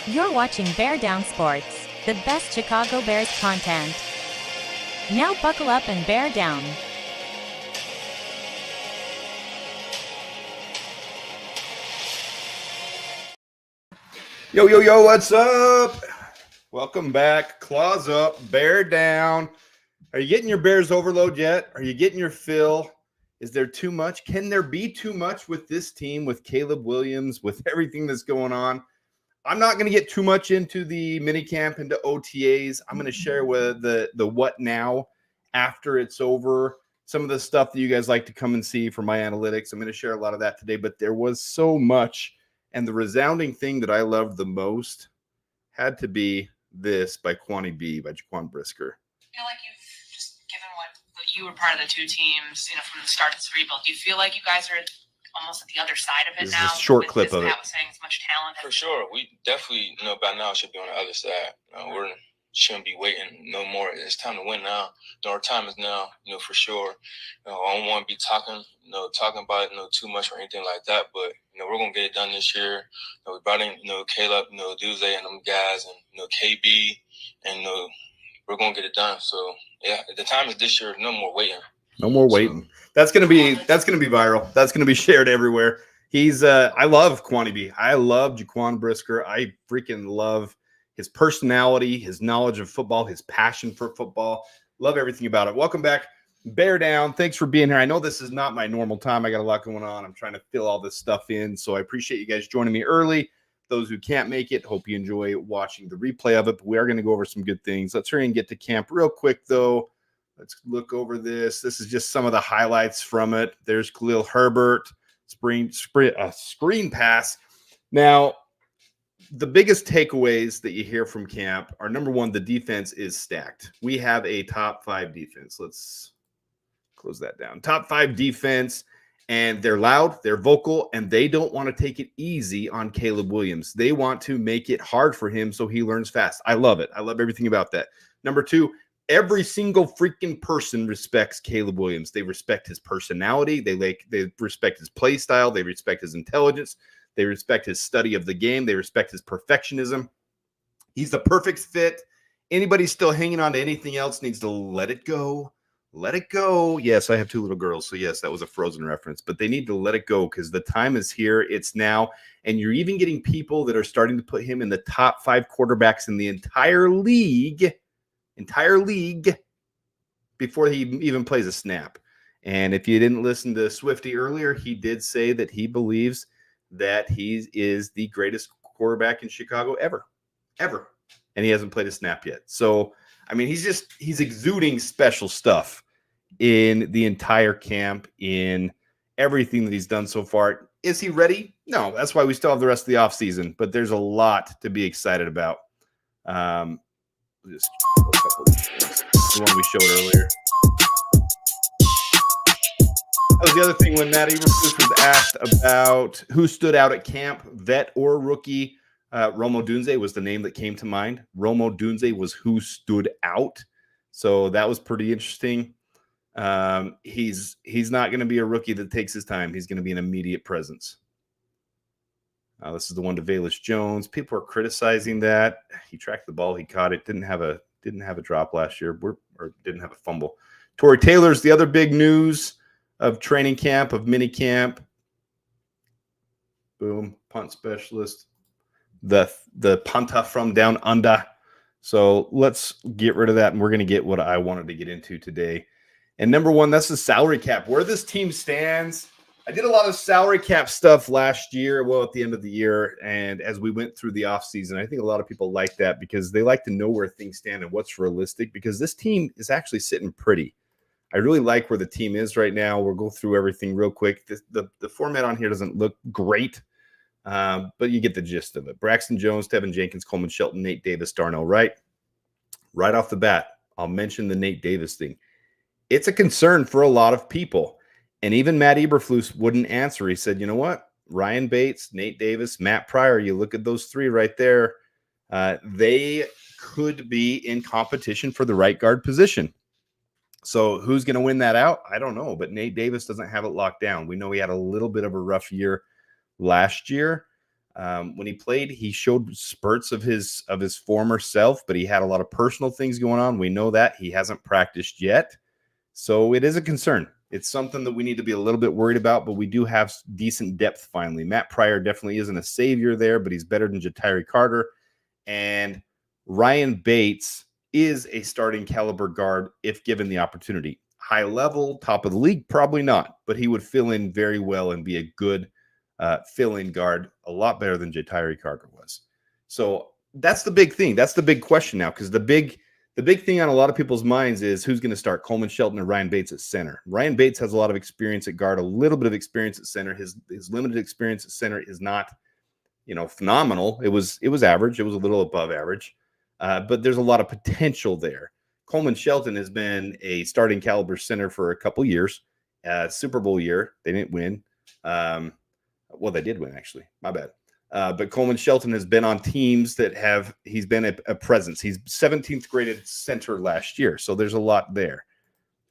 You're watching Bear Down Sports, the best Chicago Bears content. Now buckle up and bear down. Yo, yo, yo, what's up? Welcome back. Claws up, bear down. Are you getting your Bears overload yet? Are you getting your fill? Is there too much? Can there be too much with this team, with Caleb Williams, with everything that's going on? I'm not going to get too much into the minicamp, into OTAs. I'm going to share with the what now after it's over. Some of the stuff that you guys like to come and see for my analytics. I'm going to share a lot of that today, but there was so much. And the resounding thing that I loved the most had to be this by Quanny B by Jaquan Brisker. I feel like you've just given what you were part of the two teams, from the start of this rebuild. Do you feel like you guys are almost at the other side of it This now? is a short with clip this, of it. Pat was saying as much talent. For sure. We definitely, by now should be on the other side. We shouldn't be waiting no more. It's time to win now. Our time is now, for sure. I don't want to be talking about it, too much or anything like that. But, we're going to get it done this year. We brought in, Caleb, Duze and them guys and, KB. And, we're going to get it done. So, yeah, the time is this year. No more waiting. No more waiting. That's gonna be viral. That's gonna be shared everywhere. He's I love Quanny B. I love Jaquan Brisker. I freaking love his personality, his knowledge of football, his passion for football. Love everything about it. Welcome back. Bear down. Thanks for being here. I know this is not my normal time. I got a lot going on. I'm trying to fill all this stuff in. So I appreciate you guys joining me early. Those who can't make it, hope you enjoy watching the replay of it. But we are going to go over some good things. Let's hurry and get to camp real quick, though. Let's look over this. This is just some of the highlights from it. There's Khalil Herbert, screen pass. Now, the biggest takeaways that you hear from camp are, number one, the defense is stacked. We have a top 5 defense. Let's close that down. Top 5 defense, and they're loud, they're vocal, and they don't want to take it easy on Caleb Williams. They want to make it hard for him so he learns fast. I love it. I love everything about that. Number 2, every single freaking person respects Caleb Williams. They respect his personality. They respect his play style. They respect his intelligence. They respect his study of the game. They respect his perfectionism. He's the perfect fit. Anybody still hanging on to anything else needs to let it go. Let it go. Yes, I have 2 little girls. So yes, that was a Frozen reference, but they need to let it go because the time is here. It's now. And you're even getting people that are starting to put him in the top 5 quarterbacks in the entire league before he even plays a snap. And if you didn't listen to Swifty earlier, he did say that he believes that he is the greatest quarterback in Chicago ever. And he hasn't played a snap yet. So, I mean, he's exuding special stuff in the entire camp, in everything that he's done so far. Is he ready? No, that's why we still have the rest of the offseason, but there's a lot to be excited about. Just the one we showed earlier. That was the other thing when Matt Eberflus was asked about who stood out at camp, vet or rookie. Rome Odunze was the name that came to mind. Rome Odunze was who stood out. So that was pretty interesting. He's not going to be a rookie that takes his time. He's going to be an immediate presence. This is the one to Velus Jones. People are criticizing that. He tracked the ball. He caught it. Didn't have a drop last year. Or didn't have a fumble. Torrey Taylor's the other big news of training camp, of mini camp. Boom. Punt specialist. The punter from down under. So let's get rid of that, and we're going to get what I wanted to get into today. And number 1, that's the salary cap. Where this team stands. I did a lot of salary cap stuff last year, at the end of the year, and as we went through the offseason, I think a lot of people like that because they like to know where things stand and what's realistic because this team is actually sitting pretty. I really like where the team is right now. We'll go through everything real quick. The format on here doesn't look great, but you get the gist of it. Braxton Jones, Tevin Jenkins, Coleman Shelton, Nate Davis, Darnell Wright. Right off the bat, I'll mention the Nate Davis thing. It's a concern for a lot of people. And even Matt Eberflus wouldn't answer. He said, you know what? Ryan Bates, Nate Davis, Matt Pryor, you look at those 3 right there. They could be in competition for the right guard position. So who's going to win that out? I don't know. But Nate Davis doesn't have it locked down. We know he had a little bit of a rough year last year. When he played, he showed spurts of his former self, but he had a lot of personal things going on. We know that. He hasn't practiced yet. So it is a concern. It's something that we need to be a little bit worried about, but we do have decent depth finally. Matt Pryor definitely isn't a savior there, but he's better than Jatari Carter. And Ryan Bates is a starting caliber guard if given the opportunity. High level, top of the league, probably not, but he would fill in very well and be a good fill-in guard, a lot better than Jatari Carter was. So that's the big thing. That's the big question now, because the big thing on a lot of people's minds is who's going to start, Coleman Shelton or Ryan Bates at center. Ryan Bates has a lot of experience at guard, a little bit of experience at center. His limited experience at center is not, phenomenal. It was average. It was a little above average, but there's a lot of potential there. Coleman Shelton has been a starting caliber center for a couple years. Super Bowl year, they didn't win. Well, they did win, actually. My bad. But Coleman Shelton has been on teams that he's been a presence. He's 17th graded center last year. So there's a lot there.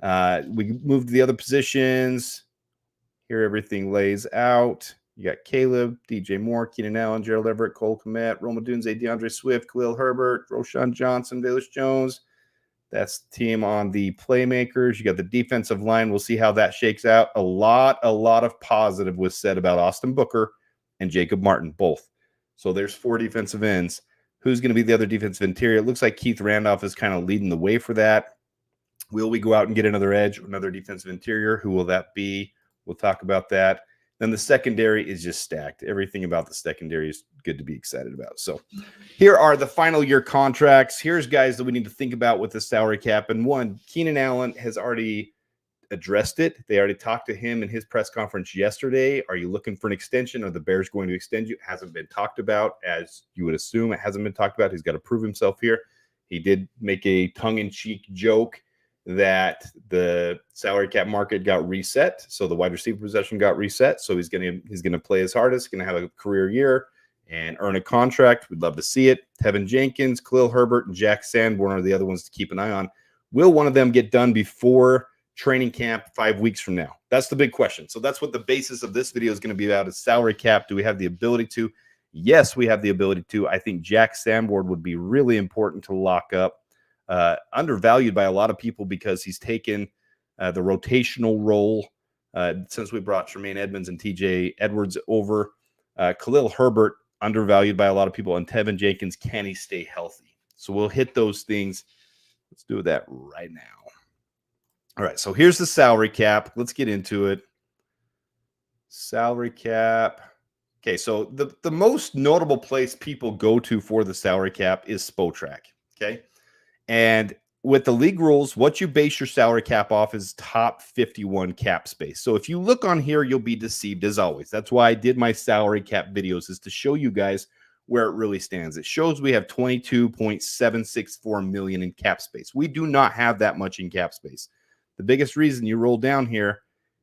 We moved to the other positions. Here everything lays out. You got Caleb, DJ Moore, Keenan Allen, Gerald Everett, Cole Kmet, Roma Dunze, DeAndre Swift, Khalil Herbert, Roshan Johnson, Velus Jones. That's the team on the playmakers. You got the defensive line. We'll see how that shakes out. A lot of positive was said about Austin Booker and Jacob Martin, both. So there's 4 defensive ends. Who's going to be the other defensive interior? It looks like Keith Randolph is kind of leading the way for that. Will we go out and get another edge, another defensive interior? Who will that be? We'll talk about that. Then the secondary is just stacked. Everything about the secondary is good to be excited about. So here are the final year contracts. Here's guys that we need to think about with the salary cap. And one, Keenan Allen has already addressed it. They already talked to him in his press conference yesterday. Are you looking for an extension? Are the Bears going to extend you? It hasn't been talked about, as you would assume. It hasn't been talked about. He's got to prove himself here. He did make a tongue-in-cheek joke that the salary cap market got reset, so the wide receiver position got reset. So he's gonna play his hardest, gonna have a career year and earn a contract. We'd love to see it. Tevin Jenkins, Khalil Herbert, and Jack Sanborn are the other ones to keep an eye on. Will one of them get done before training camp 5 weeks from now? That's the big question. So that's what the basis of this video is going to be about, is salary cap. Do we have the ability to? Yes, we have the ability to. I think Jack Sanborn would be really important to lock up. Undervalued by a lot of people because he's taken the rotational role since we brought Tremaine Edmonds and TJ Edwards over. Khalil Herbert, undervalued by a lot of people, and Tevin Jenkins, can he stay healthy? So we'll hit those things. Let's do that right now. All right, so here's the salary cap. Let's get into it. Salary cap. Okay, so the most notable place people go to for the salary cap is Spotrac, okay? And with the league rules, what you base your salary cap off is top 51 cap space. So if you look on here, you'll be deceived as always. That's why I did my salary cap videos, is to show you guys where it really stands. It shows we have 22.764 million in cap space. We do not have that much in cap space. The biggest reason you roll down here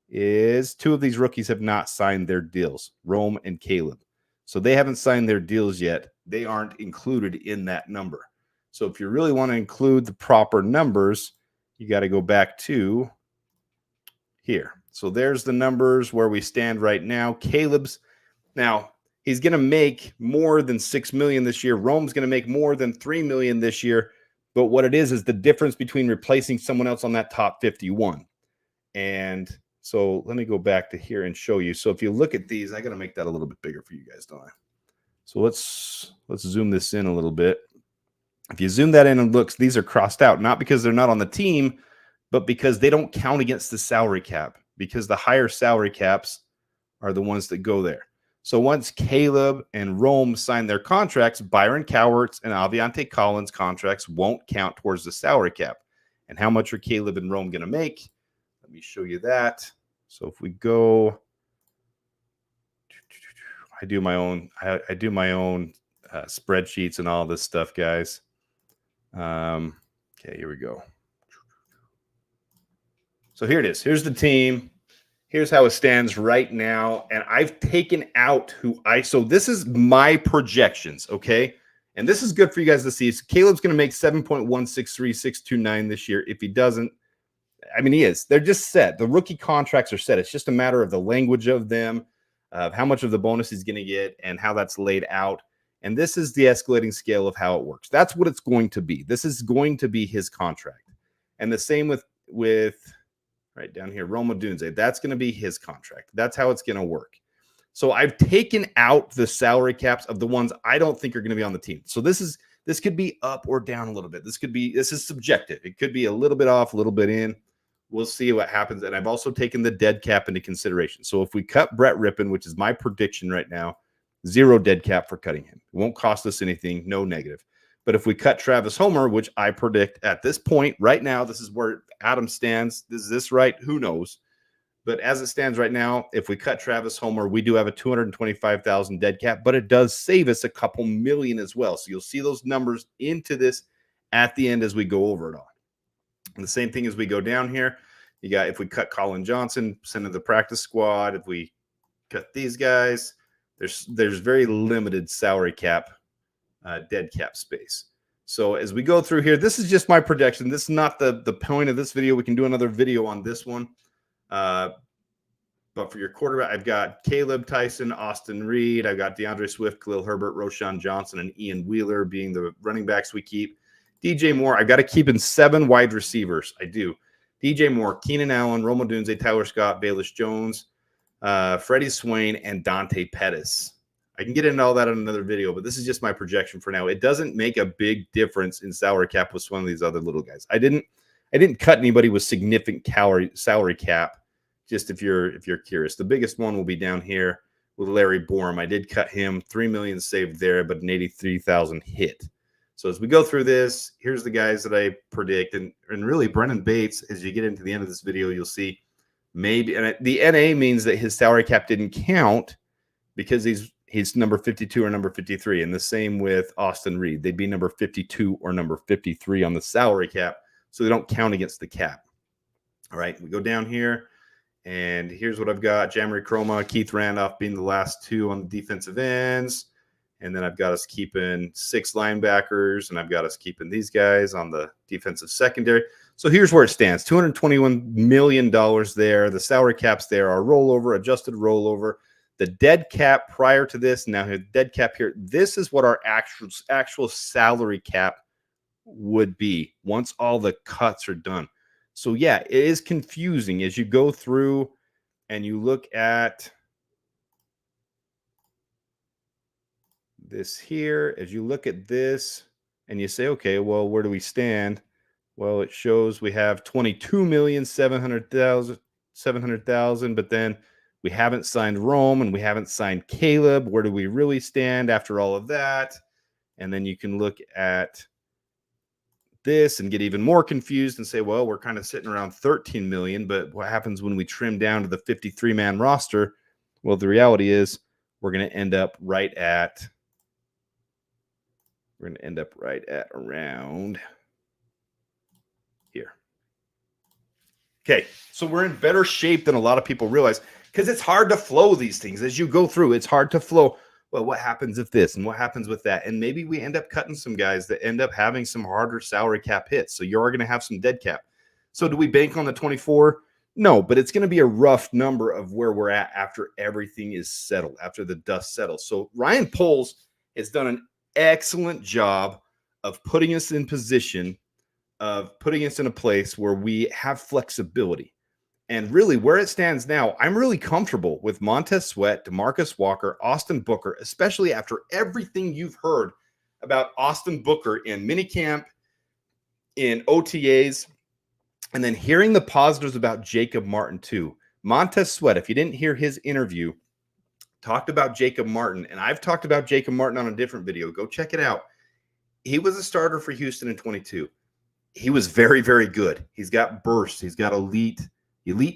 is 2 of these rookies have not signed their deals, Rome and Caleb. So they haven't signed their deals yet. They aren't included in that number. So if you really want to include the proper numbers, you got to go back to here. So there's the numbers where we stand right now. Caleb's, now he's going to make more than 6 million this year. Rome's going to make more than 3 million this year. But what it is the difference between replacing someone else on that top 51. And so let me go back to here and show you. So if you look at these, I got to make that a little bit bigger for you guys, don't I? So let's zoom this in a little bit. If you zoom that in and looks, these are crossed out, not because they're not on the team, but because they don't count against the salary cap, because the higher salary caps are the ones that go there. So once Caleb and Rome sign their contracts, Byron Cowart's and Aviante Collins' contracts won't count towards the salary cap. And how much are Caleb and Rome going to make? Let me show you that. So if we go, I do my own spreadsheets and all this stuff, guys. Okay, here we go. So here it is. Here's the team. Here's how it stands right now. And I've taken out so this is my projections, okay? And this is good for you guys to see. So Caleb's going to make 7.163629 this year. If he doesn't, I mean, he is. They're just set. The rookie contracts are set. It's just a matter of the language of them. of how much of the bonus he's going to get and how that's laid out. And this is the escalating scale of how it works. That's what it's going to be. This is going to be his contract. And the same with right down here, Roma Dunze. That's going to be his contract. That's how it's going to work. So I've taken out the salary caps of the ones I don't think are going to be on the team. So this could be up or down a little bit. This is subjective. It could be a little bit off, a little bit in. We'll see what happens. And I've also taken the dead cap into consideration. So if we cut Brett Rippon, which is my prediction right now, 0 dead cap for cutting him. It won't cost us anything, no negative. But if we cut Travis Homer, which I predict at this point right now, this is where Adam stands. Is this right? Who knows? But as it stands right now, if we cut Travis Homer, we do have a $225,000 dead cap, but it does save us a couple million as well. So you'll see those numbers into this at the end as we go over it all. And the same thing as we go down here, you got, if we cut Colin Johnson, send to the practice squad. If we cut these guys, there's very limited salary cap, dead cap space. So as we go through here, this is just my projection. This is not the point of this video. We can do another video on this one. But for your quarterback, I've got Caleb Tyson, Austin Reed. I've got DeAndre Swift, Khalil Herbert, Roshan Johnson, and Ian Wheeler being the running backs we keep. DJ Moore, I've got to keep in 7 wide receivers. I do. DJ Moore, Keenan Allen, Roma Dunze, Tyler Scott, Bayless Jones, Freddie Swain, and Dante Pettis. I can get into all that in another video, but this is just my projection for now. It doesn't make a big difference in salary cap with one of these other little guys. I didn't cut anybody with significant salary cap. Just if you're curious, the biggest one will be down here with Larry Borum. I did cut him, $3 million saved there, but an 83,000 hit. So as we go through this, here's the guys that I predict, and really Brennan Bates. As you get into the end of this video, you'll see maybe, and the NA means that his salary cap didn't count because he's number 52 or number 53, and the same with Austin Reed. They'd be number 52 or number 53 on the salary cap, so they don't count against the cap. All right, we go down here, and here's what I've got: Jamari Chroma, Keith Randolph being the last 2 on the defensive ends. And then I've got us keeping 6 linebackers, and I've got us keeping these guys on the defensive secondary. So here's where it stands: $221 million there. The salary caps there are rollover, adjusted rollover. The dead cap prior to this, now here, dead cap here. This is what our actual salary cap would be once all the cuts are done. So yeah, it is confusing as you go through and you look at this here. As you look at this and you say, okay, well, where do we stand? Well, it shows we have 22,700,000, but then we haven't signed Rome and we haven't signed Caleb. Where do we really stand after all of that? And then you can look at this and get even more confused and say, well, we're kind of sitting around 13 million, but what happens when we trim down to the 53-man roster? Well, the reality is we're going to end up right at around here. Okay, so we're in better shape than a lot of people realize, because it's hard to flow these things as you go through. It's hard to flow. Well, what happens if this and what happens with that? And maybe we end up cutting some guys that end up having some harder salary cap hits. So you're going to have some dead cap. So do we bank on the 24? No, but it's going to be a rough number of where we're at after everything is settled, after the dust settles. So Ryan Poles has done an excellent job of putting us in position, of putting us in a place where we have flexibility. And really where it stands now, I'm really comfortable with Montez Sweat, DeMarcus Walker, Austin Booker, especially after everything you've heard about Austin Booker in minicamp, in OTAs, and then hearing the positives about Jacob Martin too. Montez Sweat, if you didn't hear his interview, talked about Jacob Martin, and I've talked about Jacob Martin on a different video. Go check it out. He was a starter for Houston in 22. He was very, very good. He's got burst. He's got elite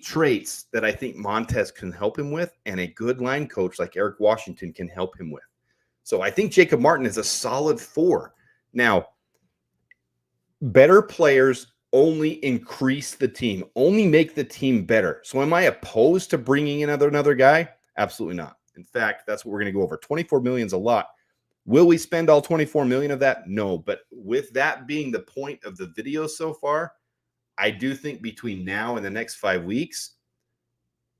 traits that I think Montez can help him with, and a good line coach like Eric Washington can help him with. So I think Jacob Martin is a solid 4. Now, better players only increase the team, only make the team better. So am I opposed to bringing in another guy? Absolutely not. In fact, that's what we're going to go over. 24 million is a lot. Will we spend all 24 million of that? No. But with that being the point of the video so far, I do think between now and the next 5 weeks,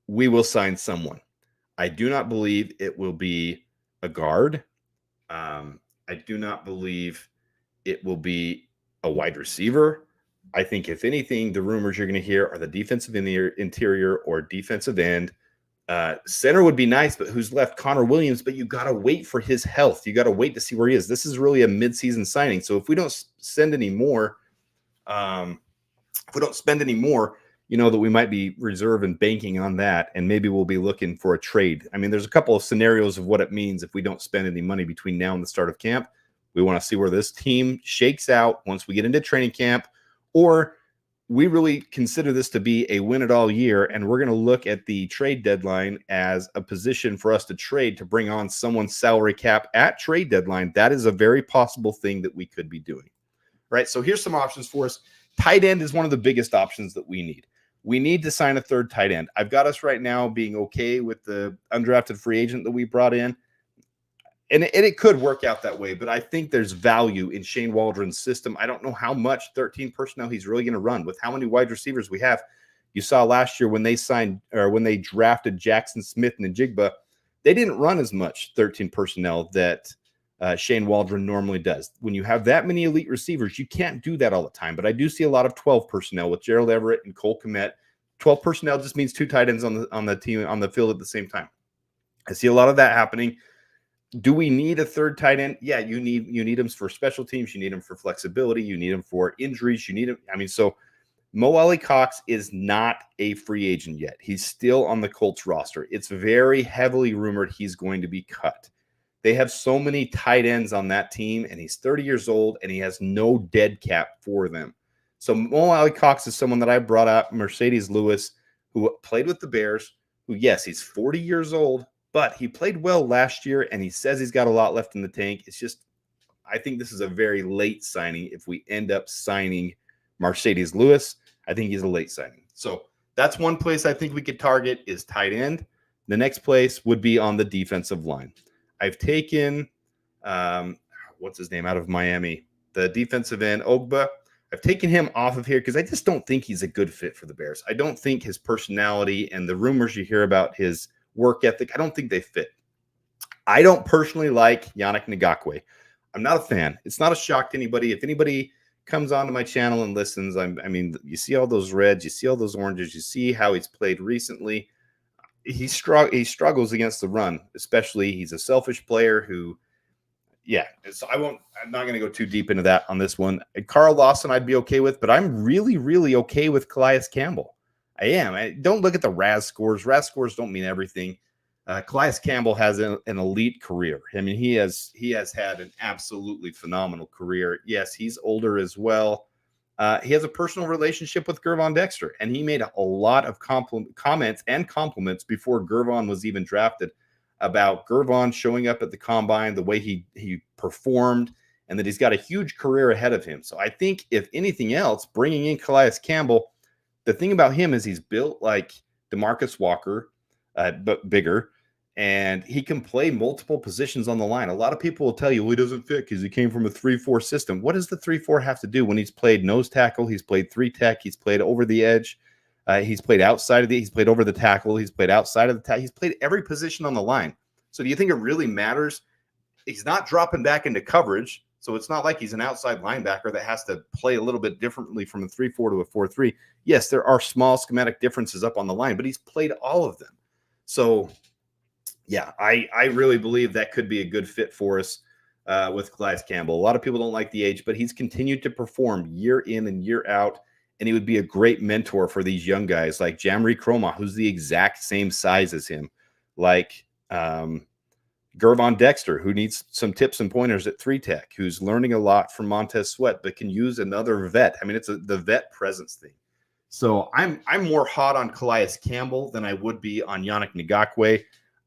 we will sign someone. I do not believe it will be a guard. I do not believe it will be a wide receiver. I think, if anything, the rumors you're going to hear are the defensive interior or defensive end. Center would be nice, but who's left? Connor Williams. But you got to wait for his health. You got to wait to see where he is. This is really a midseason signing. So if we don't send any more, if we don't spend any more, you know that we might be reserving banking on that, and maybe we'll be looking for a trade. I mean, there's a couple of scenarios of what it means if we don't spend any money between now and the start of camp. We want to see where this team shakes out once we get into training camp, or we really consider this to be a win it all year, and we're going to look at the trade deadline as a position for us to trade to bring on someone's salary cap at trade deadline. That is a very possible thing that we could be doing, right? So here's some options for us. Tight end is one of the biggest options that we need. We need to sign a third tight end. I've got us right now being okay with the undrafted free agent that we brought in. And it could work out that way, but I think there's value in Shane Waldron's system. I don't know how much 13 personnel he's really going to run with how many wide receivers we have. You saw last year when they signed, or when they drafted Jackson Smith and Njigba, they didn't run as much 13 personnel that Shane Waldron normally does. When you have that many elite receivers, you can't do that all the time. But I do see a lot of 12 personnel with Gerald Everett and Cole Kmet. 12 personnel just means two tight ends on the team, on the field at the same time. I see a lot of that happening. Do we need a third tight end? Yeah, you need them for special teams. You need them for flexibility. You need them for injuries. You need them. I mean, so Mo Alley-Cox is not a free agent yet. He's still on the Colts roster. It's very heavily rumored he's going to be cut. They have so many tight ends on that team, and he's 30 years old, and he has no dead cap for them. So Mo Alley-Cox is someone that I brought up, Mercedes Lewis, who played with the Bears, who, yes, he's 40 years old, but he played well last year, and he says he's got a lot left in the tank. It's just, I think this is a very late signing. If we end up signing Mercedes Lewis, I think he's a late signing. So that's one place I think we could target is tight end. The next place would be on the defensive line. I've taken, what's his name, out of Miami, the defensive end, Ogba. I've taken him off of here because I just don't think he's a good fit for the Bears. I don't think his personality and the rumors you hear about his work ethic, I don't think they fit. I don't personally like Yannick Ngakoue. I'm not a fan. It's not a shock to anybody. If anybody comes onto my channel and listens, I mean, you see all those reds, you see all those oranges, you see how he's played recently. He struggles against the run, especially. He's a selfish player who, yeah. So I'm not going to go too deep into that on this one. Carl Lawson, I'd be okay with, but I'm really, really okay with Calais Campbell. I am. Don't look at the RAS scores. RAS scores don't mean everything. Calais Campbell has an elite career. I mean, he has had an absolutely phenomenal career. Yes, he's older as well. He has a personal relationship with Gervon Dexter, and he made a lot of comments and compliments before Gervon was even drafted about Gervon showing up at the combine, the way he performed, and that he's got a huge career ahead of him. So I think, if anything else, bringing in Calais Campbell, the thing about him is he's built like DeMarcus Walker, but bigger, and he can play multiple positions on the line. A lot of people will tell you, well, he doesn't fit because he came from a 3-4 system. What does the 3-4 have to do when he's played nose tackle? He's played 3-tech. He's played over the edge. He's played outside of he's played over the tackle. He's played outside of the tackle. He's played every position on the line. So do you think it really matters? He's not dropping back into coverage. So it's not like he's an outside linebacker that has to play a little bit differently from a 3-4 to a 4-3. Yes, there are small schematic differences up on the line, but he's played all of them. So, yeah, I really believe that could be a good fit for us with Calais Campbell. A lot of people don't like the age, but he's continued to perform year in and year out, and he would be a great mentor for these young guys like Jamari Croma, who's the exact same size as him, like Gervon Dexter, who needs some tips and pointers at 3-tech, who's learning a lot from Montez Sweat, but can use another vet. I mean, it's the vet presence thing. So I'm more hot on Calais Campbell than I would be on Yannick Ngakoue.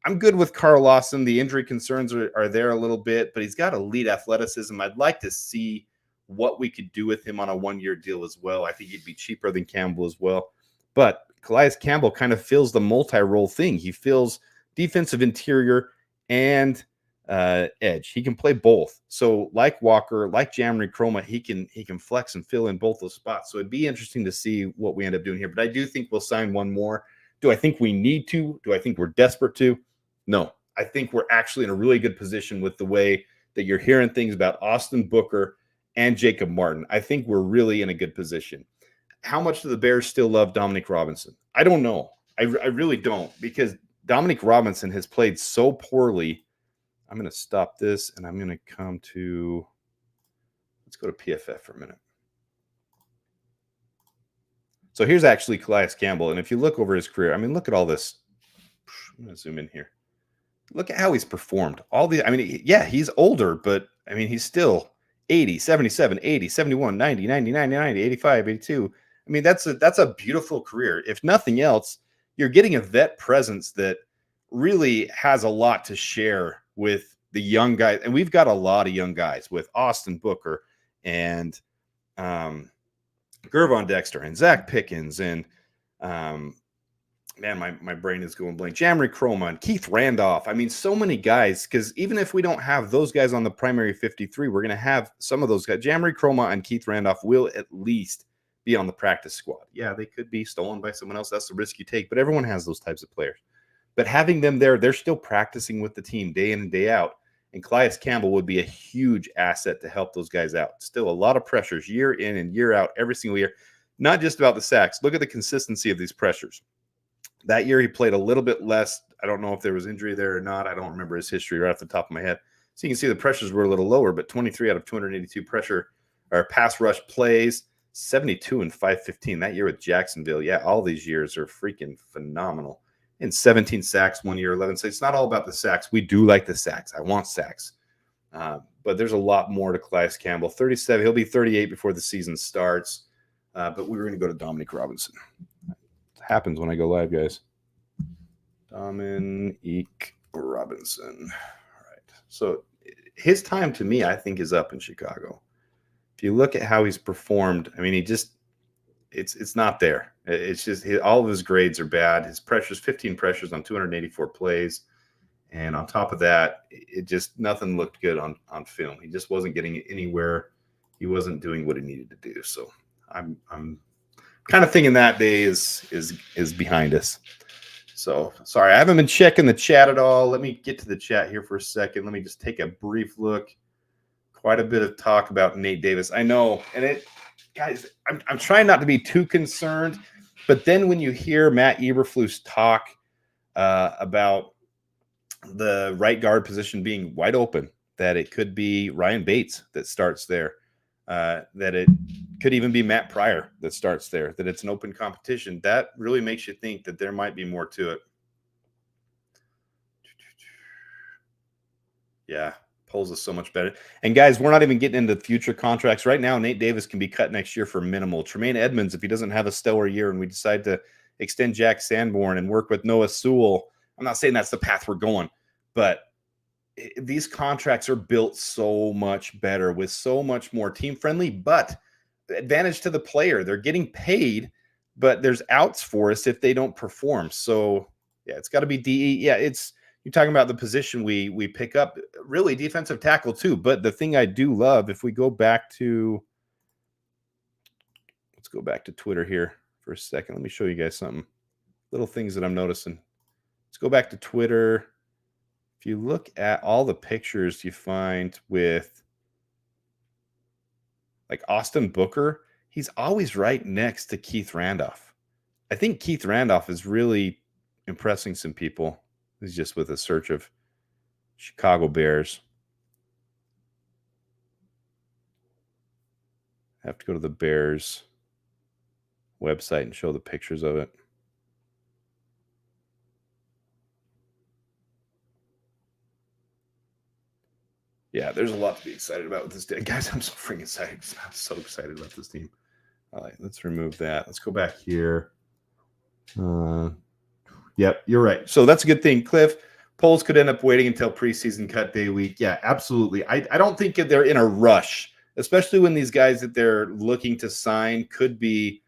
I'm good with Carl Lawson. The injury concerns are there a little bit, but he's got elite athleticism. I'd like to see what we could do with him on a one-year deal as well. I think he'd be cheaper than Campbell as well. But Calais Campbell kind of fills the multi-role thing. He fills defensive interior and edge. He can play both. So like Walker, like Jamari Croma, he can flex and fill in both those spots. So it'd be interesting to see what we end up doing here. But I do think we'll sign one more. Do I think we need to? Do I think we're desperate to? No, I think we're actually in a really good position with the way that you're hearing things about Austin Booker and Jacob Martin. I think we're really in a good position. How much do the Bears still love Dominic Robinson? I don't know. I really don't, because Dominic Robinson has played so poorly. I'm going to stop this and I'm going to come to, let's go to PFF for a minute. So here's actually Calais Campbell. And if you look over his career, I mean, look at all this. I'm going to zoom in here. Look at how he's performed. Yeah, he's older, but I mean, he's still 80, 77, 80, 71, 90, 90, 90, 90, 85, 82. I mean, that's a beautiful career. If nothing else, you're getting a vet presence that really has a lot to share with the young guys. And we've got a lot of young guys with Austin Booker and Gervon Dexter and Zach Pickens and man, my brain is going blank. Jamry Chroma and Keith Randolph. I mean, so many guys, because even if we don't have those guys on the primary 53, we're going to have some of those guys. Jamry Chroma and Keith Randolph will at least be on the practice squad. Yeah, they could be stolen by someone else. That's the risk you take, but everyone has those types of players. But having them there, they're still practicing with the team day in and day out. And Calais Campbell would be a huge asset to help those guys out. Still a lot of pressures year in and year out, every single year. Not just about the sacks. Look at the consistency of these pressures. That year he played a little bit less. I don't know if there was injury there or not. I don't remember his history right off the top of my head. So you can see the pressures were a little lower, but 23 out of 282 pressure or pass rush plays, 72 and 515. That year with Jacksonville. Yeah, all these years are freaking phenomenal. And 17 sacks one year, 11 sacks. It's not all about the sacks. We do like the sacks. I want sacks. But there's a lot more to Calais Campbell. 37. He'll be 38 before the season starts. But we were going to go to Dominic Robinson. Happens when I go live, guys. Dominic Robinson. All right. So his time to me, I think, is up in Chicago. If you look at how he's performed, I mean, it's not there. It's just all of his grades are bad. His pressures, 15 pressures on 284 plays. And on top of that, it just nothing looked good on film. He just wasn't getting anywhere. He wasn't doing what he needed to do. So I'm kind of thinking that day is behind us. So sorry, I haven't been checking the chat at all. Let me get to the chat here for a second. Let me just take a brief look. Quite a bit of talk about Nate Davis. I know, and guys, I'm trying not to be too concerned, but then when you hear Matt Eberflus talk about the right guard position being wide open, that it could be Ryan Bates that starts there. That it could even be Matt Pryor that starts there, that it's an open competition. That really makes you think that there might be more to it. Yeah, polls is so much better. And guys, we're not even getting into future contracts right now. Nate Davis can be cut next year for minimal. Tremaine Edmonds, if he doesn't have a stellar year and we decide to extend Jack Sanborn and work with Noah Sewell, I'm not saying that's the path we're going, but these contracts are built so much better with so much more team friendly, but advantage to the player. They're getting paid, but there's outs for us if they don't perform. So yeah, it's got to be DE. Yeah, you're talking about the position we pick up, really defensive tackle too. But the thing I do love, if we go back to, let's go back to Twitter here for a second. Let me show you guys something. Little things that I'm noticing. Let's go back to Twitter. If you look at all the pictures you find with like Austin Booker, he's always right next to Keith Randolph. I think Keith Randolph is really impressing some people. He's just with a search of Chicago Bears. I have to go to the Bears website and show the pictures of it. Yeah, there's a lot to be excited about with this team. Guys, I'm so freaking excited. I'm so excited about this team. All right, let's remove that. Let's go back here. Yep, you're right. So that's a good thing. Cliff, polls could end up waiting until preseason cut day week. Yeah, absolutely. I don't think they're in a rush, especially when these guys that they're looking to sign could be,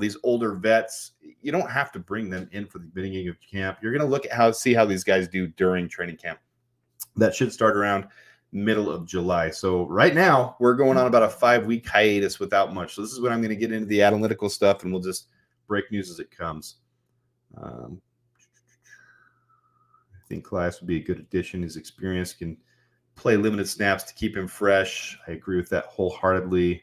these older vets. You don't have to bring them in for the beginning of camp. You're going to look at see how these guys do during training camp. That should start around middle of July. So right now we're going on about a 5-week hiatus without much. So this is when I'm going to get into the analytical stuff and we'll just break news as it comes. think Calais would be a good addition. His experience can play limited snaps to keep him fresh. I agree with that wholeheartedly.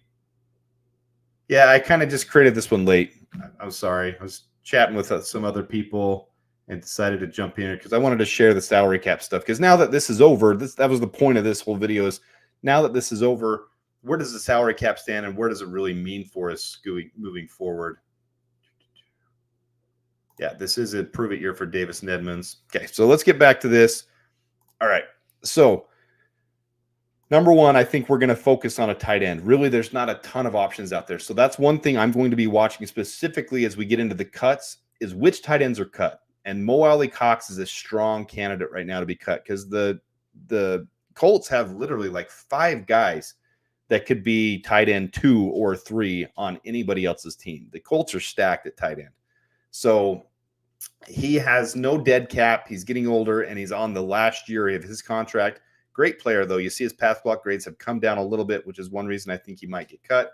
Yeah, I kind of just created this one late. I'm sorry. I was chatting with some other people and decided to jump in here because I wanted to share the salary cap stuff. Because now that this is over, that was the point of this whole video is now that this is over, where does the salary cap stand and where does it really mean for us moving forward? Yeah, this is a prove it year for Davis and Edmonds. Okay, so let's get back to this. All right, so number one, I think we're going to focus on a tight end. Really, there's not a ton of options out there. So that's one thing I'm going to be watching specifically as we get into the cuts is which tight ends are cut. And Mo Alley-Cox is a strong candidate right now to be cut because the Colts have literally like 5 guys that could be tight end 2 or 3 on anybody else's team. The Colts are stacked at tight end. So he has no dead cap. He's getting older, and he's on the last year of his contract. Great player, though. You see his pass block grades have come down a little bit, which is one reason I think he might get cut.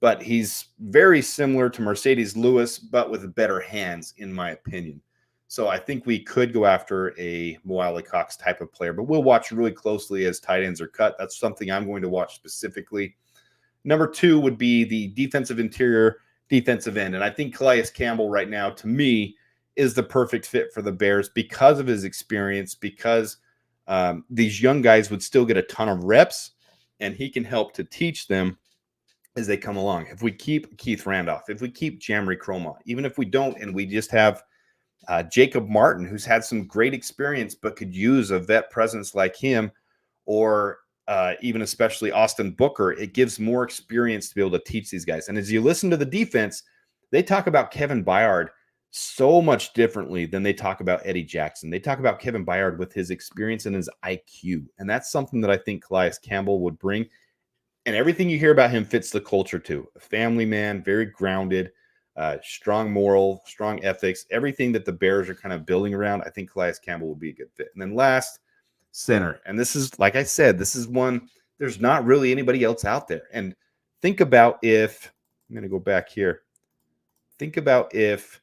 But he's very similar to Mercedes Lewis, but with better hands, in my opinion. So I think we could go after a Mo Alley-Cox type of player, but we'll watch really closely as tight ends are cut. That's something I'm going to watch specifically. Number 2 would be the defensive interior, defensive end. And I think Calais Campbell right now, to me, is the perfect fit for the Bears because of his experience, because these young guys would still get a ton of reps, and he can help to teach them as they come along. If we keep Keith Randolph, if we keep Jamry Croma, even if we don't, and we just have Jacob Martin, who's had some great experience but could use a vet presence like him, or even especially Austin Booker, it gives more experience to be able to teach these guys. And as you listen to the defense, they talk about Kevin Byard so much differently than they talk about Eddie Jackson. They talk about Kevin Byard with his experience and his IQ. And that's something that I think Calais Campbell would bring. And everything you hear about him fits the culture too. A family man, very grounded, strong moral, strong ethics, everything that the Bears are kind of building around. I think Calais Campbell would be a good fit. And then last, center. And this is, like I said, this is one, there's not really anybody else out there. And think about if, I'm going to go back here. Think about if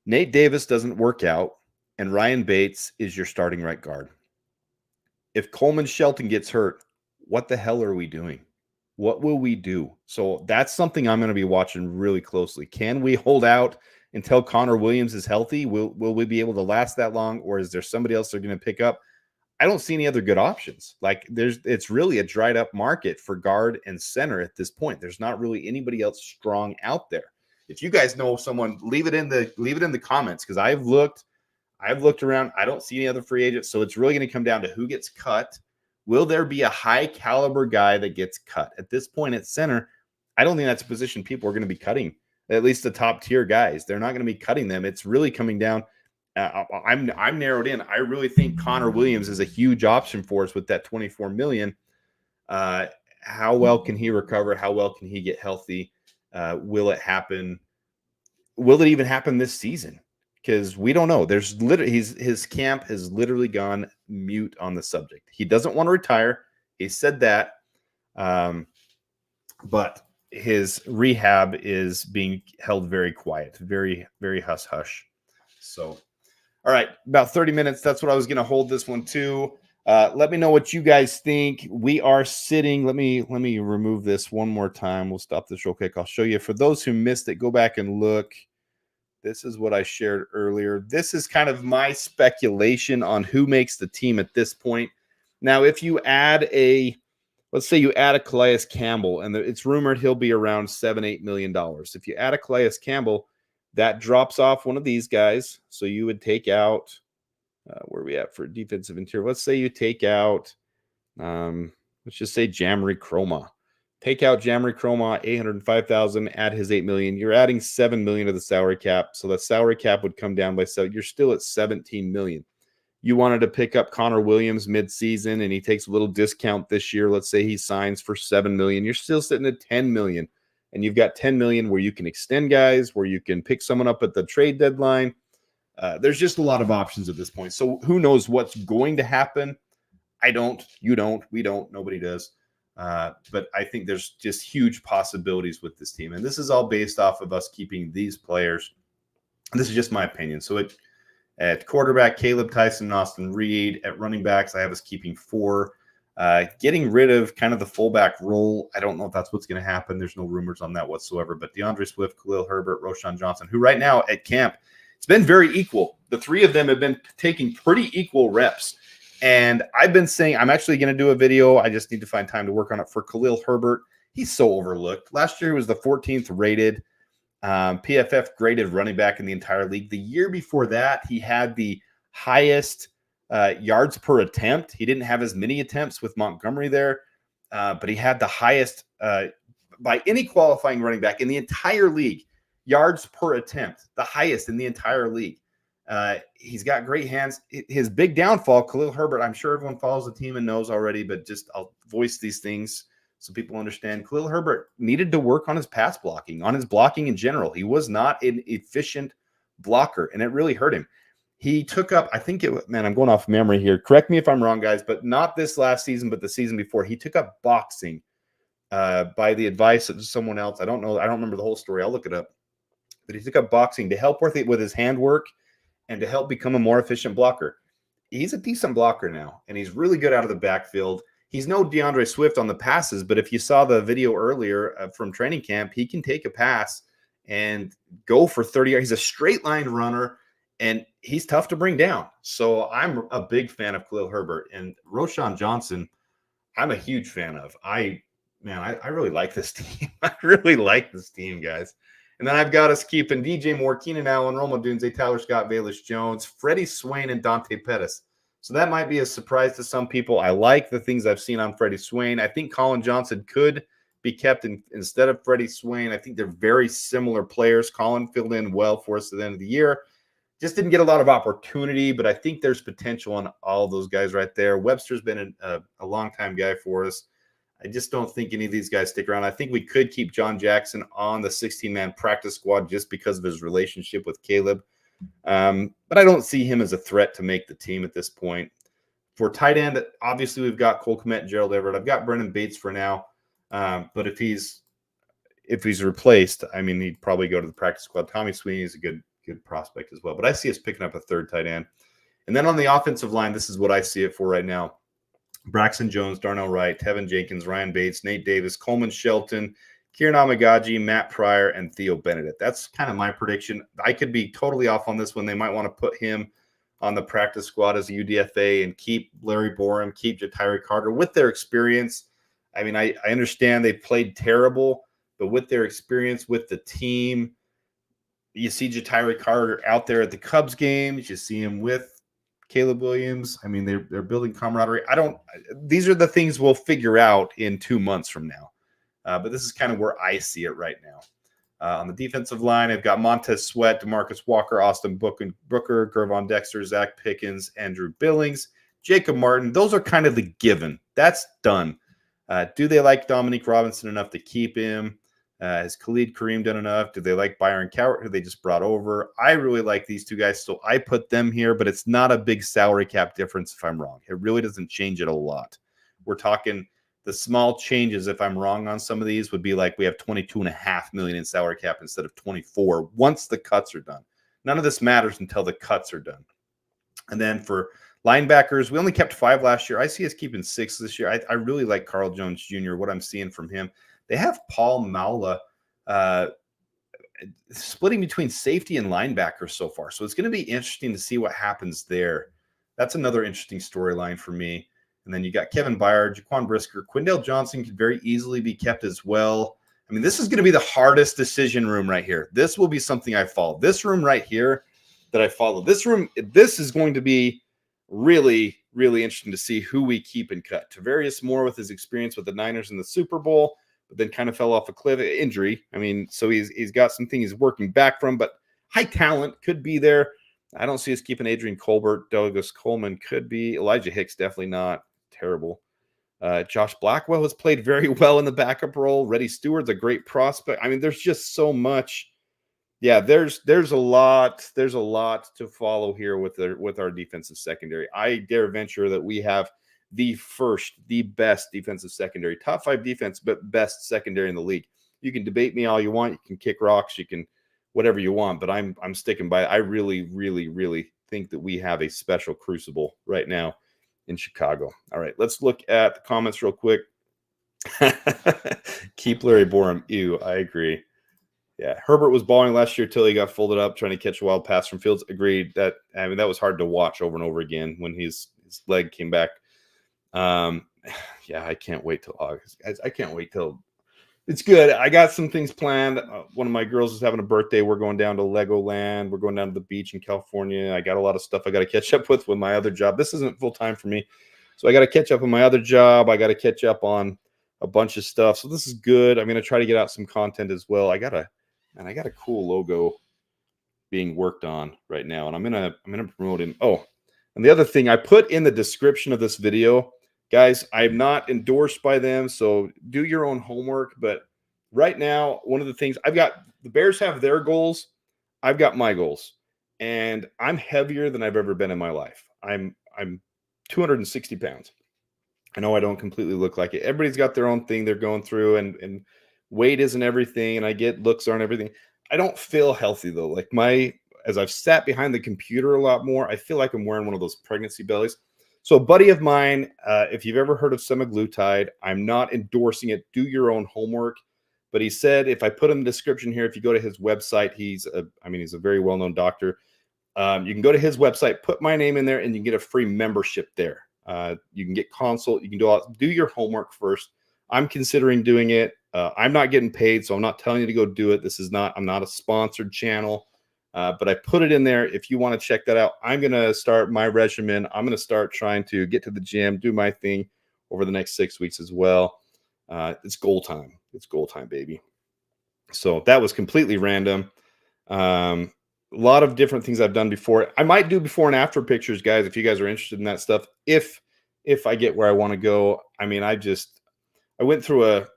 Nate Davis doesn't work out and Ryan Bates is your starting right guard. If Coleman Shelton gets hurt, what the hell are we doing? What will we do? So that's something I'm going to be watching really closely. Can we hold out until Connor Williams is healthy? Will we be able to last that long, or is there somebody else they're going to pick up? I don't see any other good options. Like it's really a dried up market for guard and center at this point. There's not really anybody else strong out there. If you guys know someone, leave it in the comments, because I've looked around. I don't see any other free agents. So it's really going to come down to who gets cut. Will there be a high caliber guy that gets cut? At this point at center, I don't think that's a position people are going to be cutting, at least the top tier guys. They're not going to be cutting them. It's really coming down. I'm narrowed in. I really think Connor Williams is a huge option for us with that $24 million. How well can he recover? How well can he get healthy? Will it happen? Will it even happen this season? Because we don't know. There's literally his camp has literally gone mute on the subject. He doesn't want to retire. He said that, but his rehab is being held very quiet, very, very hush hush. So, all right, about 30 minutes. That's what I was going to hold this one to. Let me know what you guys think. We are sitting. Let me remove this one more time. We'll stop this real quick. I'll show you. For those who missed it, go back and look. This is what I shared earlier. This is kind of my speculation on who makes the team at this point. Now, if you add let's say you add a Calais Campbell, and it's rumored he'll be around $7-8 million. If you add a Calais Campbell, that drops off one of these guys. So you would take out, where are we at for defensive interior? Let's say you take out, let's just say Jamry Croma. Take out Jamry Croma, $805,000, add his $8 million. You're adding $7 million to the salary cap. So the salary cap would come down by 7. You're still at $17 million. You wanted to pick up Connor Williams mid-season, and he takes a little discount this year. Let's say he signs for $7 million. You're still sitting at $10 million. And you've got $10 million where you can extend guys, where you can pick someone up at the trade deadline. There's just a lot of options at this point. So who knows what's going to happen? I don't. You don't. We don't. Nobody does. But I think there's just huge possibilities with this team. And this is all based off of us keeping these players. This is just my opinion. So At quarterback, Caleb Tyson and Austin Reed. At running backs, I have us keeping 4. Getting rid of kind of the fullback role. I don't know if that's what's going to happen. There's no rumors on that whatsoever. But DeAndre Swift, Khalil Herbert, Roschon Johnson, who right now at camp, it's been very equal. The 3 of them have been taking pretty equal reps. And I've been saying I'm actually going to do a video. I just need to find time to work on it for Khalil Herbert. He's so overlooked. Last year he was the 14th rated PFF graded running back in the entire league. The year before that, he had the highest yards per attempt. He didn't have as many attempts with Montgomery there, but he had the highest by any qualifying running back in the entire league. Yards per attempt, the highest in the entire league. He's got great hands. His big downfall, Khalil Herbert, I'm sure everyone follows the team and knows already, but just I'll voice these things so people understand. Khalil Herbert needed to work on his pass blocking, on his blocking in general. He was not an efficient blocker, and it really hurt him. He took up, I think it, man, I'm going off memory here. Correct me if I'm wrong, guys, but not this last season, but the season before. He took up boxing by the advice of someone else. I don't know. I don't remember the whole story. I'll look it up. But he took up boxing to help with his handwork and to help become a more efficient blocker. He's a decent blocker now, and he's really good out of the backfield. He's no DeAndre Swift on the passes, but if you saw the video earlier from training camp, he can take a pass and go for 30 yards. He's a straight line runner, and he's tough to bring down. So I'm a big fan of Khalil Herbert. And Roschon Johnson, I'm a huge fan of. I really like this team. I really like this team, guys. And then I've got us keeping DJ Moore, Keenan Allen, Roma Dunze, Tyler Scott, Baelish Jones, Freddie Swain, and Dante Pettis. So that might be a surprise to some people. I like the things I've seen on Freddie Swain. I think Colin Johnson could be kept instead of Freddie Swain. I think they're very similar players. Colin filled in well for us at the end of the year. Just didn't get a lot of opportunity, but I think there's potential on all of those guys right there. Webster's been a long-time guy for us. I just don't think any of these guys stick around. I think we could keep John Jackson on the 16-man practice squad just because of his relationship with Caleb. But I don't see him as a threat to make the team at this point. For tight end, obviously we've got Cole Kmet and Gerald Everett. I've got Brendan Bates for now. But if he's replaced, I mean, he'd probably go to the practice squad. Tommy Sweeney is a good prospect as well. But I see us picking up a third tight end. And then on the offensive line, this is what I see it for right now. Braxton Jones, Darnell Wright, Tevin Jenkins, Ryan Bates, Nate Davis, Coleman Shelton, Kieran Amagaji, Matt Pryor, and Theo Benedict. That's kind of my prediction. I could be totally off on this one. They might want to put him on the practice squad as a UDFA and keep Larry Borum, keep Jatiri Carter with their experience. I mean, I understand they played terrible, but with their experience with the team, you see Jatiri Carter out there at the Cubs games. You see him with Caleb Williams. I mean, they're building camaraderie. These are the things we'll figure out in 2 months from now. But this is kind of where I see it right now. On the defensive line, I've got Montez Sweat, DeMarcus Walker, Austin Booker, Gervon Dexter, Zach Pickens, Andrew Billings, Jacob Martin. Those are kind of the given. That's done. Do they like Dominique Robinson enough to keep him? Has Khalid Kareem done enough? Do they like Byron Cowart, who they just brought over? I really like these two guys, so I put them here, but it's not a big salary cap difference if I'm wrong. It really doesn't change it a lot. We're talking the small changes, if I'm wrong on some of these, would be like we have $22.5 million in salary cap instead of 24 once the cuts are done. None of this matters until the cuts are done. And then for linebackers, we only kept 5 last year. I see us keeping 6 this year. I really like Carl Jones Jr., what I'm seeing from him. They have Paul Maula splitting between safety and linebacker so far. So it's going to be interesting to see what happens there. That's another interesting storyline for me. And then you got Kevin Byard, Jaquan Brisker, Quindell Johnson could very easily be kept as well. I mean, this is going to be the hardest decision room right here. This will be something I follow. This room right here that I follow. This is going to be really, really interesting to see who we keep and cut. Tavarius Moore with his experience with the Niners in the Super Bowl, but then kind of fell off a cliff, injury. I mean, so he's got something he's working back from, but high talent could be there. I don't see us keeping Adrian Colbert. Douglas Coleman could be. Elijah Hicks, definitely not. Terrible. Josh Blackwell has played very well in the backup role. Reddy Stewart's a great prospect. I mean, there's just so much. Yeah, there's a lot to follow here with our defensive secondary. I dare venture that we have the best defensive secondary, top 5 defense, but best secondary in the league. You can debate me all you want. You can kick rocks. You can whatever you want, but I'm sticking by it. I really, really, really think that we have a special crucible right now in Chicago. All right, let's look at the comments real quick. Keep Larry Borum. Ew, I agree. Yeah, Herbert was balling last year till he got folded up trying to catch a wild pass from Fields. Agreed. That was hard to watch over and over again when his leg came back. Yeah, I can't wait till August, guys. I can't wait till it's good. I got some things planned. One of my girls is having a birthday. We're going down to Legoland. We're going down to the beach in California. I got a lot of stuff I got to catch up with my other job. This isn't full time for me, so I got to catch up on my other job. I got to catch up on a bunch of stuff. So this is good. I'm going to try to get out some content as well. I got a cool logo being worked on right now, and I'm gonna promote him. Oh, and the other thing I put in the description of this video, guys, I'm not endorsed by them, so do your own homework. But right now, one of the things I've got, the Bears have their goals, I've got my goals, and I'm heavier than I've ever been in my life. I'm 260 pounds. I know I don't completely look like it. Everybody's got their own thing they're going through, and weight isn't everything, and I get looks aren't everything. I don't feel healthy though. Like as I've sat behind the computer a lot more, I feel like I'm wearing one of those pregnancy bellies. So a buddy of mine, if you've ever heard of semaglutide, I'm not endorsing it. Do your own homework. But he said, if I put him in the description here, if you go to his website, he's a very well-known doctor. You can go to his website, put my name in there, and you can get a free membership there. You can get consult. You can do your homework first. I'm considering doing it. I'm not getting paid, so I'm not telling you to go do it. I'm not a sponsored channel, but I put it in there. If you want to check that out, I'm going to start my regimen. I'm going to start trying to get to the gym, do my thing over the next 6 weeks as well. It's goal time. It's goal time, baby. So that was completely random. A lot of different things I've done before. I might do before and after pictures, guys, if you guys are interested in that stuff. If I get where I want to go. I mean, I went through a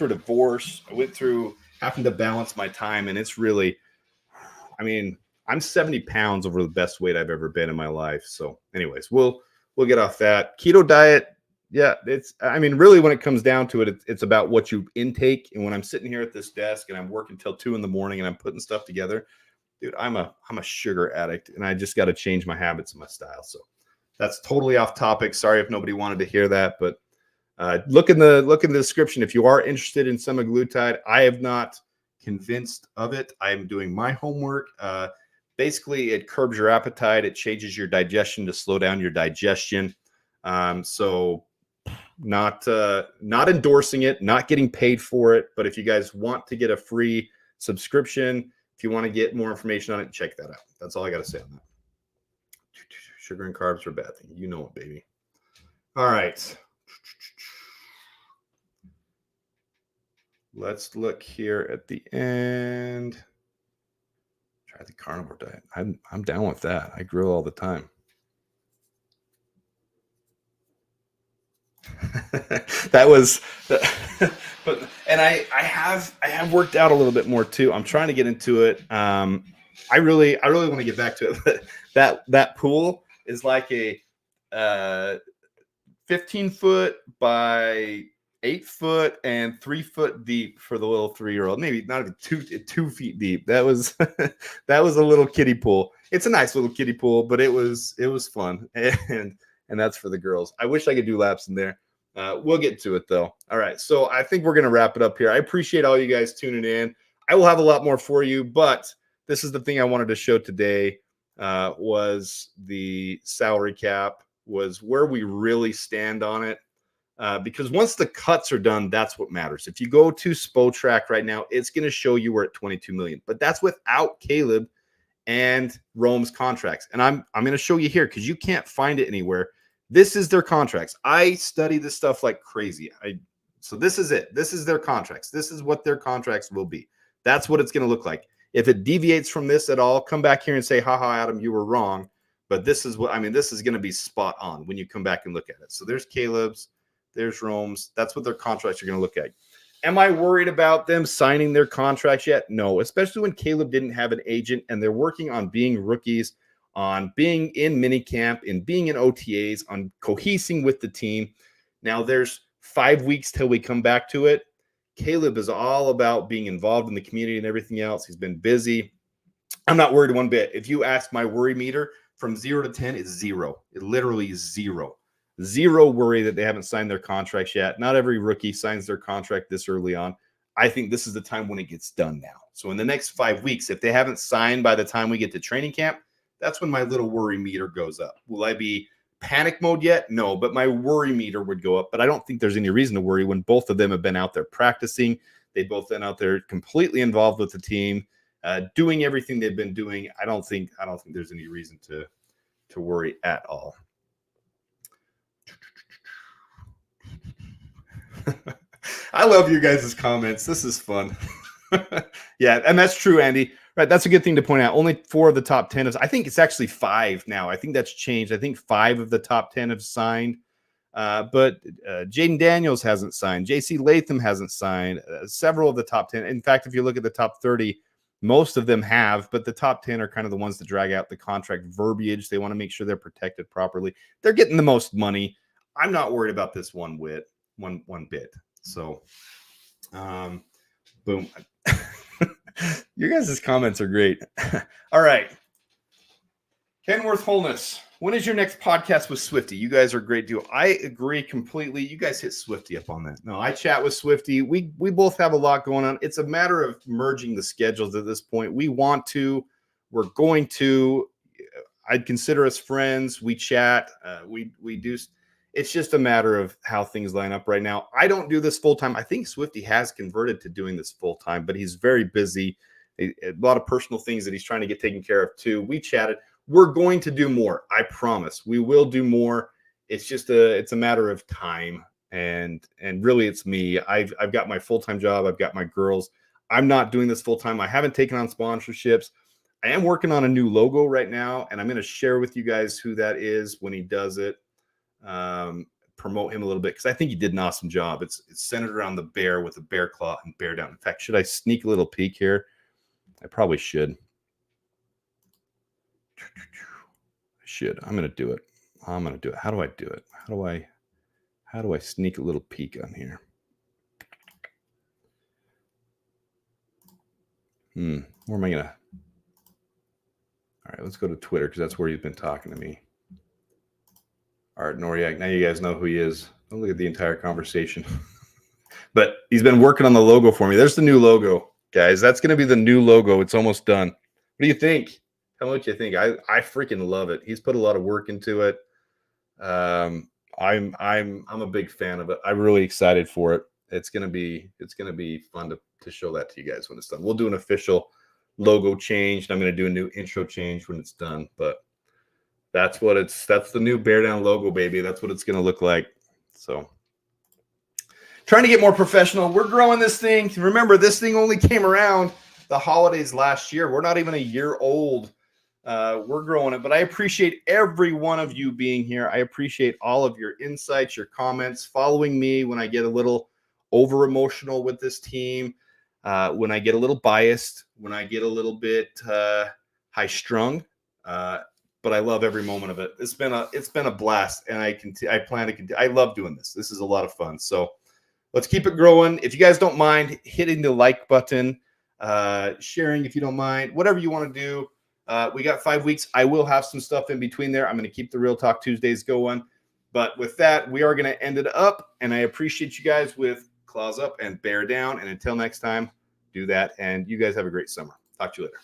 divorce. I went through having to balance my time, and it's really, I'm 70 pounds over the best weight I've ever been in my life. So anyways, we'll get off that. Keto diet. Yeah, really when it comes down to it, it's about what you intake. And when I'm sitting here at this desk and I'm working till 2 a.m. and I'm putting stuff together, dude, I'm a sugar addict, and I just got to change my habits and my style. So that's totally off topic. Sorry if nobody wanted to hear that, but look in the description if you are interested in semaglutide. I have not convinced of it. I am doing my homework. Basically, it curbs your appetite. It changes your digestion to slow down your digestion. So not endorsing it, not getting paid for it. But if you guys want to get a free subscription, if you want to get more information on it, check that out. That's all I got to say on that. Sugar and carbs are a bad thing. You know it, baby. All right. Let's look here at the end. Try the carnivore diet. I'm down with that. I grill all the time. That was, and I have worked out a little bit more too. I'm trying to get into it. I really want to get back to it. That pool is like a 15-foot by 8-foot and 3-foot deep for the little 3-year-old. Maybe not even 2 feet deep. That was that was a little kiddie pool. It's a nice little kiddie pool, but it was fun, and that's for the girls. I wish I could do laps in there. We'll get to it though. All right, so I think we're gonna wrap it up here. I appreciate all you guys tuning in. I will have a lot more for you, but this is the thing I wanted to show today. Was the salary cap, was where we really stand on it. Because once the cuts are done, that's what matters. If you go to Spotrac right now, it's going to show you we're at 22 million, but that's without Caleb and Rome's contracts. And I'm going to show you here because you can't find it anywhere. This is their contracts. I study this stuff like crazy. So this is it. This is their contracts. This is what their contracts will be. That's what it's going to look like. If it deviates from this at all, come back here and say, haha, Adam, you were wrong. But this is this is going to be spot on when you come back and look at it. So there's Caleb's, there's Rome's. That's what their contracts are going to look like. Am I worried about them signing their contracts yet? No, especially when Caleb didn't have an agent and they're working on being rookies, on being in minicamp, and being in OTAs, on cohesing with the team. Now there's 5 weeks till we come back to it. Caleb is all about being involved in the community and everything else. He's been busy. I'm not worried one bit. If you ask my worry meter, from 0 to 10 is 0. It literally is 0. Zero worry that they haven't signed their contracts yet. Not every rookie signs their contract this early on. I think this is the time when it gets done now. So in the next 5 weeks, if they haven't signed by the time we get to training camp, that's when my little worry meter goes up. Will I be panic mode yet? No, but my worry meter would go up. But I don't think there's any reason to worry when both of them have been out there practicing. They've both been out there completely involved with the team, doing everything they've been doing. I don't think there's any reason to worry at all. I love you guys' comments. This is fun. Yeah, and that's true, Andy. Right, that's a good thing to point out. Only 4 of the top 10 I think it's actually 5 now. I think that's changed. I think 5 of the top 10 have signed. But Jaden Daniels hasn't signed. J.C. Latham hasn't signed. Several of the top 10. In fact, if you look at the top 30, most of them have, but the top 10 are kind of the ones that drag out the contract verbiage. They want to make sure they're protected properly. They're getting the most money. I'm not worried about this one bit. So, boom. Your guys' comments are great. All right. Kenworth Wholeness. When is your next podcast with Swifty? You guys are great too. I agree completely. You guys hit Swifty up on that. No, I chat with Swifty. We both have a lot going on. It's a matter of merging the schedules at this point. We want to. We're going to. I'd consider us friends. We chat. We do. It's just a matter of how things line up right now. I don't do this full time. I think Swifty has converted to doing this full time, but he's very busy. A lot of personal things that he's trying to get taken care of too. We chatted. We're going to do more. I promise. We will do more. It's just it's a matter of time. And really it's me. I've got my full-time job. I've got my girls. I'm not doing this full time. I haven't taken on sponsorships. I am working on a new logo right now, and I'm going to share with you guys who that is when he does it. Promote him a little bit because I think he did an awesome job. It's centered around the bear with a bear claw and bear down. In fact, should I sneak a little peek here? I probably should. I'm going to do it. How do I do it? How do I sneak a little peek on here? Where am I going to? All right, let's go to Twitter because that's where he's been talking to me. Art Noriak. Now you guys know who he is. Don't look at the entire conversation. But he's been working on the logo for me. There's the new logo, guys. That's going to be the new logo. It's almost done. What do you think? Tell me what you think. I freaking love it. He's put a lot of work into it. I'm a big fan of it. I'm really excited for it. It's gonna be fun to show that to you guys when it's done. We'll do an official logo change, and I'm gonna do a new intro change when it's done. But that's the new Bear Down logo, baby. That's what it's gonna look like. So trying to get more professional. We're growing this thing. Remember, this thing only came around the holidays last year. We're not even a year old. We're growing it, but I appreciate every one of you being here. I appreciate all of your insights, your comments, following me when I get a little over emotional with this team, when I get a little biased, when I get a little bit high strung. But I love every moment of it. It's been a blast, and I plan to continue. I love doing this. This is a lot of fun. So let's keep it growing. If you guys don't mind hitting the like button, sharing if you don't mind, whatever you want to do. We got 5 weeks. I will have some stuff in between there. I'm going to keep the Real Talk Tuesdays going. But with that, we are going to end it up. And I appreciate you guys with claws up and bear down. And until next time, do that. And you guys have a great summer. Talk to you later.